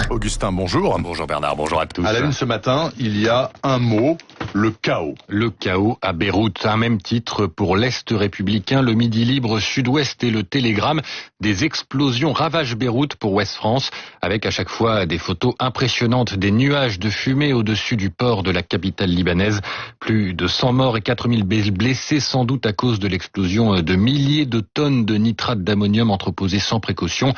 Augustin, bonjour. Bonjour Bernard, bonjour à tous. À la une ce matin, il y a un mot, le chaos. Le chaos à Beyrouth, un même titre pour l'Est républicain, le Midi Libre, Sud-Ouest et le Télégramme. Des explosions ravagent Beyrouth pour Ouest France, avec à chaque fois des photos impressionnantes, des nuages de fumée au-dessus du port de la capitale libanaise. Plus de 100 morts et 4000 blessés, sans doute à cause de l'explosion de milliers de tonnes de nitrate d'ammonium entreposées sans précaution.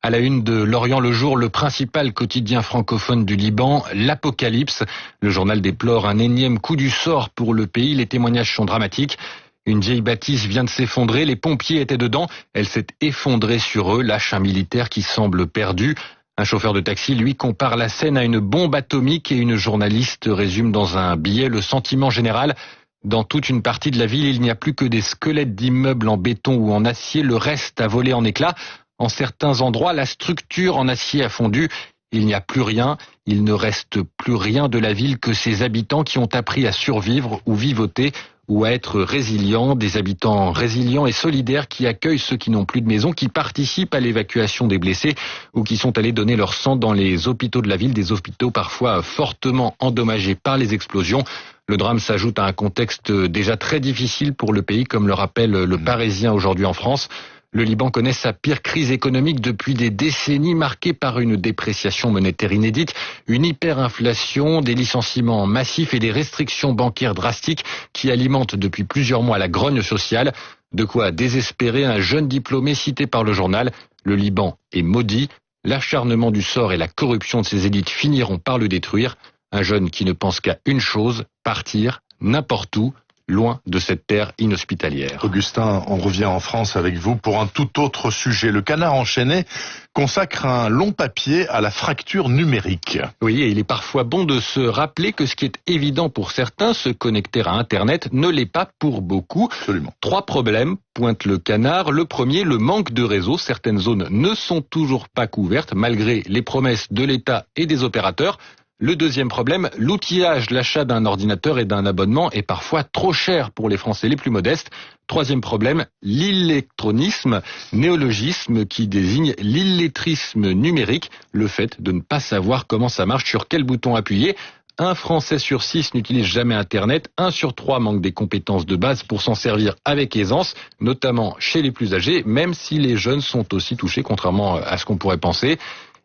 À la une de L'Orient le Jour, le principal quotidien francophone du Liban, l'Apocalypse. Le journal déplore un énième coup du sort pour le pays. Les témoignages sont dramatiques. Une vieille bâtisse vient de s'effondrer. Les pompiers étaient dedans. Elle s'est effondrée sur eux, lâche un militaire qui semble perdu. Un chauffeur de taxi, lui, compare la scène à une bombe atomique et une journaliste résume dans un billet le sentiment général. Dans toute une partie de la ville, il n'y a plus que des squelettes d'immeubles en béton ou en acier. Le reste a volé en éclats. En certains endroits, la structure en acier a fondu. Il n'y a plus rien. Il ne reste plus rien de la ville que ses habitants qui ont appris à survivre ou vivoter ou à être résilients. Des habitants résilients et solidaires qui accueillent ceux qui n'ont plus de maison, qui participent à l'évacuation des blessés ou qui sont allés donner leur sang dans les hôpitaux de la ville, des hôpitaux parfois fortement endommagés par les explosions. Le drame s'ajoute à un contexte déjà très difficile pour le pays, comme le rappelle le Parisien aujourd'hui en France. Le Liban connaît sa pire crise économique depuis des décennies, marquée par une dépréciation monétaire inédite, une hyperinflation, des licenciements massifs et des restrictions bancaires drastiques qui alimentent depuis plusieurs mois la grogne sociale. De quoi désespérer un jeune diplômé cité par le journal. Le Liban est maudit. L'acharnement du sort et la corruption de ses élites finiront par le détruire. Un jeune qui ne pense qu'à une chose, partir n'importe où, loin de cette terre inhospitalière. Augustin, on revient en France avec vous pour un tout autre sujet. Le Canard enchaîné consacre un long papier à la fracture numérique. Oui, et il est parfois bon de se rappeler que ce qui est évident pour certains, se connecter à Internet, ne l'est pas pour beaucoup. Absolument. 3 problèmes, pointe le Canard. Le premier, le manque de réseau. Certaines zones ne sont toujours pas couvertes, malgré les promesses de l'État et des opérateurs. Le deuxième problème, l'outillage, l'achat d'un ordinateur et d'un abonnement est parfois trop cher pour les Français les plus modestes. Troisième problème, l'illectronisme, néologisme qui désigne l'illettrisme numérique, le fait de ne pas savoir comment ça marche, sur quel bouton appuyer. 1 Français sur 6 n'utilise jamais Internet, 1 sur 3 manque des compétences de base pour s'en servir avec aisance, notamment chez les plus âgés, même si les jeunes sont aussi touchés, contrairement à ce qu'on pourrait penser.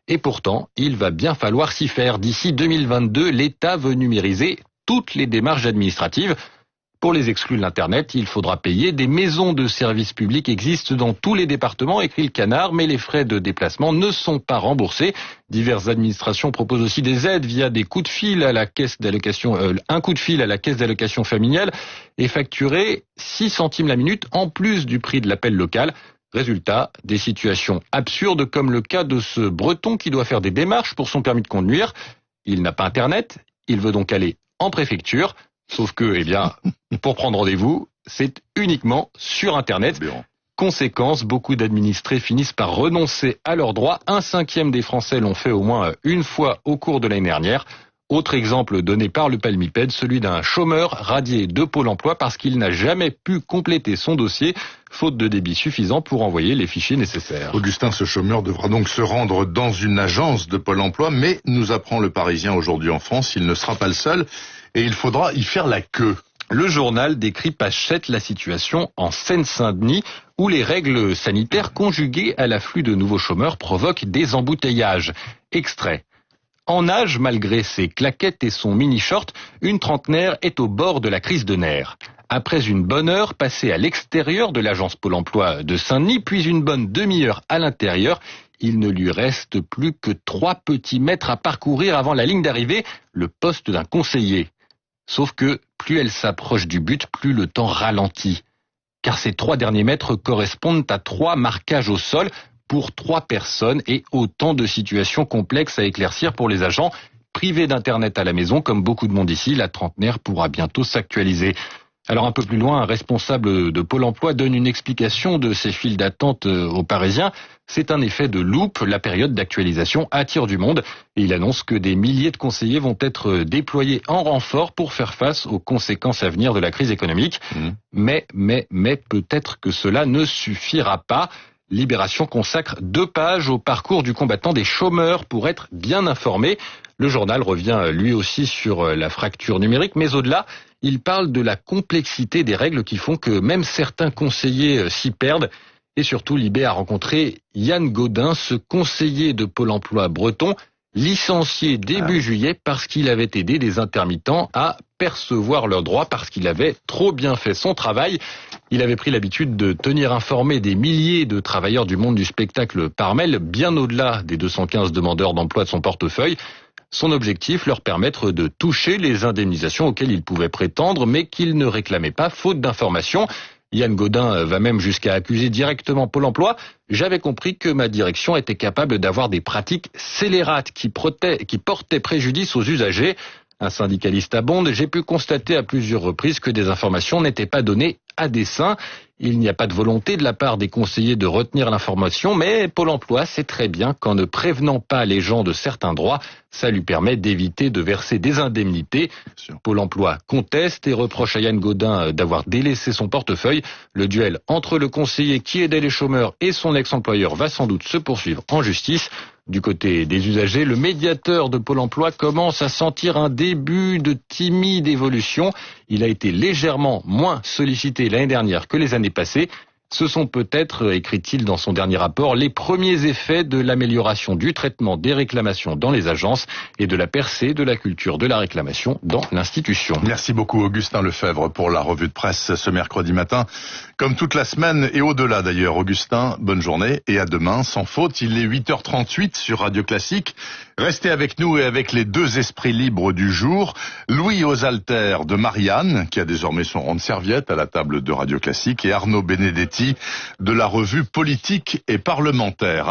Et pourtant, il va bien falloir s'y faire. D'ici 2022, l'État veut numériser toutes les démarches administratives. Pour les exclus de l'Internet, il faudra payer. Des maisons de services publics existent dans tous les départements, écrit le Canard, mais les frais de déplacement ne sont pas remboursés. Diverses administrations proposent aussi des aides via des coups de fil à la caisse d'allocation, un coup de fil à la caisse d'allocation familiale et facturé 6 centimes la minute en plus du prix de l'appel local. Résultat, des situations absurdes comme le cas de ce Breton qui doit faire des démarches pour son permis de conduire. Il n'a pas Internet, il veut donc aller en préfecture, sauf que, pour prendre rendez-vous, c'est uniquement sur Internet. Conséquence, beaucoup d'administrés finissent par renoncer à leurs droits. 1/5 des Français l'ont fait au moins une fois au cours de l'année dernière. Autre exemple donné par le Palmipède, celui d'un chômeur radié de Pôle emploi parce qu'il n'a jamais pu compléter son dossier, faute de débit suffisant pour envoyer les fichiers nécessaires. Augustin, ce chômeur devra donc se rendre dans une agence de Pôle emploi, mais nous apprend le Parisien aujourd'hui en France, il ne sera pas le seul et il faudra y faire la queue. Le journal décrit page 7 la situation en Seine-Saint-Denis où les règles sanitaires conjuguées à l'afflux de nouveaux chômeurs provoquent des embouteillages. Extrait. En nage, malgré ses claquettes et son mini-short, une trentenaire est au bord de la crise de nerfs. Après une bonne heure passée à l'extérieur de l'agence Pôle emploi de Saint-Denis, puis une bonne demi-heure à l'intérieur, il ne lui reste plus que 3 petits mètres à parcourir avant la ligne d'arrivée, le poste d'un conseiller. Sauf que plus elle s'approche du but, plus le temps ralentit. Car ces 3 derniers mètres correspondent à 3 marquages au sol, pour 3 personnes et autant de situations complexes à éclaircir pour les agents. Privés d'Internet à la maison, comme beaucoup de monde ici, la trentenaire pourra bientôt s'actualiser. Alors un peu plus loin, un responsable de Pôle emploi donne une explication de ces files d'attente aux Parisiens. C'est un effet de loupe, la période d'actualisation attire du monde et il annonce que des milliers de conseillers vont être déployés en renfort pour faire face aux conséquences à venir de la crise économique. Mais peut-être que cela ne suffira pas. Libération consacre 2 pages au parcours du combattant des chômeurs pour être bien informé. Le journal revient lui aussi sur la fracture numérique, mais au-delà, il parle de la complexité des règles qui font que même certains conseillers s'y perdent. Et surtout, Libé a rencontré Yann Gaudin, ce conseiller de Pôle emploi breton, licencié début juillet parce qu'il avait aidé des intermittents à percevoir leurs droits, parce qu'il avait trop bien fait son travail. Il avait pris l'habitude de tenir informés des milliers de travailleurs du monde du spectacle par mail, bien au-delà des 215 demandeurs d'emploi de son portefeuille. Son objectif, leur permettre de toucher les indemnisations auxquelles ils pouvaient prétendre, mais qu'ils ne réclamaient pas, faute d'informations. Yann Gaudin va même jusqu'à accuser directement Pôle emploi. J'avais compris que ma direction était capable d'avoir des pratiques scélérates qui portaient préjudice aux usagers. Un syndicaliste abonde. J'ai pu constater à plusieurs reprises que des informations n'étaient pas données à dessein. Il n'y a pas de volonté de la part des conseillers de retenir l'information, mais Pôle emploi sait très bien qu'en ne prévenant pas les gens de certains droits, ça lui permet d'éviter de verser des indemnités. Pôle emploi conteste et reproche à Yann Gaudin d'avoir délaissé son portefeuille. Le duel entre le conseiller qui aidait les chômeurs et son ex-employeur va sans doute se poursuivre en justice. Du côté des usagers, le médiateur de Pôle emploi commence à sentir un début de timide évolution. Il a été légèrement moins sollicité l'année dernière que les années passées. Ce sont peut-être, écrit-il dans son dernier rapport, les premiers effets de l'amélioration du traitement des réclamations dans les agences et de la percée de la culture de la réclamation dans l'institution. Merci beaucoup Augustin Lefebvre pour la revue de presse ce mercredi matin. Comme toute la semaine et au-delà d'ailleurs, Augustin, bonne journée et à demain sans faute. Il est 8h38 sur Radio Classique. Restez avec nous et avec les 2 esprits libres du jour. Louis aux haltères de Marianne, qui a désormais son rang de serviette à la table de Radio Classique, et Arnaud Benedetti de la revue Politique et Parlementaire.